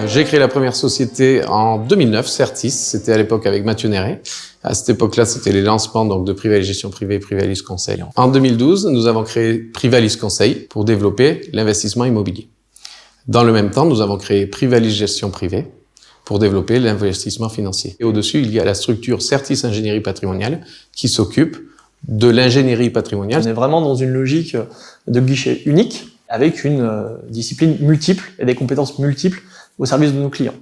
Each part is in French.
J'ai créé la première société en 2009, Certis, c'était à l'époque avec Mathieu Néret. À cette époque-là, c'était les lancements donc, de Privalis Gestion Privée et Privalis Conseil. En 2012, nous avons créé Privalis Conseil pour développer l'investissement immobilier. Dans le même temps, nous avons créé Privalis Gestion Privée pour développer l'investissement financier. Et au-dessus, il y a la structure Certis Ingénierie Patrimoniale qui s'occupe de l'ingénierie patrimoniale. On est vraiment dans une logique de guichet unique avec une discipline multiple et des compétences multiples au service de nos clients.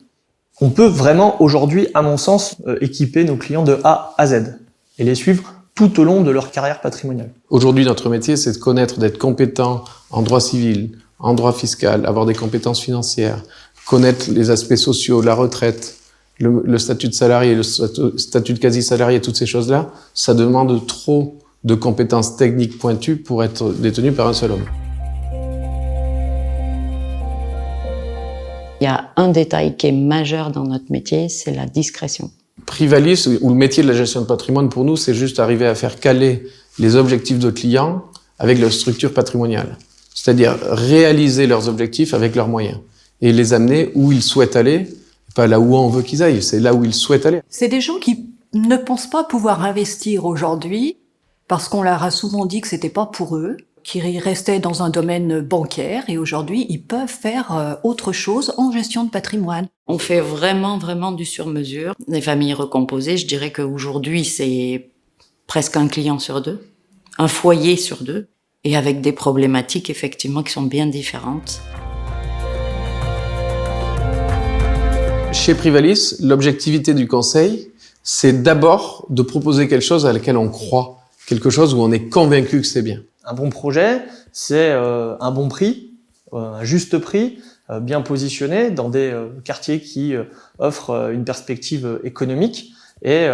On peut vraiment aujourd'hui, à mon sens, équiper nos clients de A à Z et les suivre tout au long de leur carrière patrimoniale. Aujourd'hui, notre métier, c'est de connaître, d'être compétent en droit civil, en droit fiscal, avoir des compétences financières, connaître les aspects sociaux, la retraite, le statut de salarié, le statut de quasi-salarié, toutes ces choses-là, ça demande trop de compétences techniques pointues pour être détenues par un seul homme. Il y a un détail qui est majeur dans notre métier, c'est la discrétion. Privalis, ou le métier de la gestion de patrimoine, pour nous, c'est juste arriver à faire caler les objectifs de clients avec leur structure patrimoniale. C'est-à-dire réaliser leurs objectifs avec leurs moyens et les amener où ils souhaitent aller, pas là où on veut qu'ils aillent, c'est là où ils souhaitent aller. C'est des gens qui ne pensent pas pouvoir investir aujourd'hui parce qu'on leur a souvent dit que c'était pas pour eux, qui restaient dans un domaine bancaire et aujourd'hui ils peuvent faire autre chose en gestion de patrimoine. On fait vraiment du sur-mesure. Les familles recomposées, je dirais qu'aujourd'hui c'est presque un client sur deux, un foyer sur deux, et avec des problématiques effectivement qui sont bien différentes. Chez Privalis, l'objectivité du conseil, c'est d'abord de proposer quelque chose à laquelle on croit, quelque chose où on est convaincu que c'est bien. Un bon projet, c'est un bon prix, un juste prix, bien positionné dans des quartiers qui offrent une perspective économique et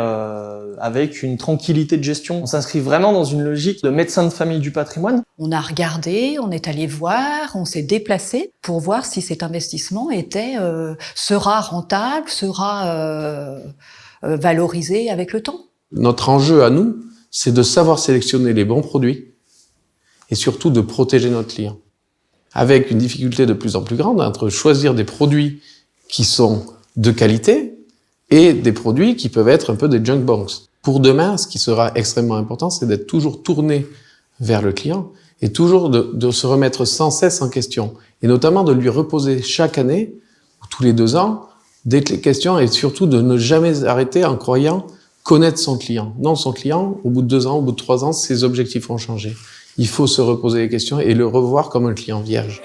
avec une tranquillité de gestion. On s'inscrit vraiment dans une logique de médecin de famille du patrimoine. On a regardé, on est allé voir, on s'est déplacé pour voir si cet investissement sera rentable, sera valorisé avec le temps. Notre enjeu à nous, c'est de savoir sélectionner les bons produits et surtout de protéger notre client. Avec une difficulté de plus en plus grande entre choisir des produits qui sont de qualité et des produits qui peuvent être un peu des junk bonds. Pour demain, ce qui sera extrêmement important, c'est d'être toujours tourné vers le client et toujours de se remettre sans cesse en question. Et notamment de lui reposer chaque année, ou tous les 2 ans, des questions et surtout de ne jamais arrêter en croyant connaître son client. Non, son client, au bout de 2 ans, au bout de 3 ans, ses objectifs ont changé. Il faut se reposer les questions et le revoir comme un client vierge.